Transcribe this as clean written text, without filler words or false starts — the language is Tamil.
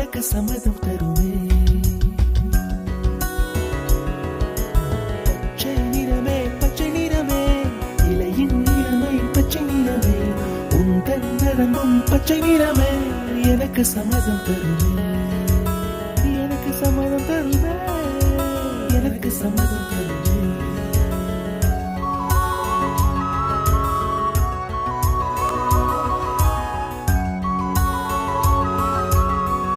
எனக்கு சம்மதம் தருமே. பச்சை நிறமே பச்சை நிறமே, இலையின் நிறமை பச்சை நிறமே, உந்தன் நரம்பும் பச்சை நிறமே, எனக்கு சம்மதம் தருமே, எனக்கு சம்மதம் தருமே, எனக்கு சம்மதம் தருமே.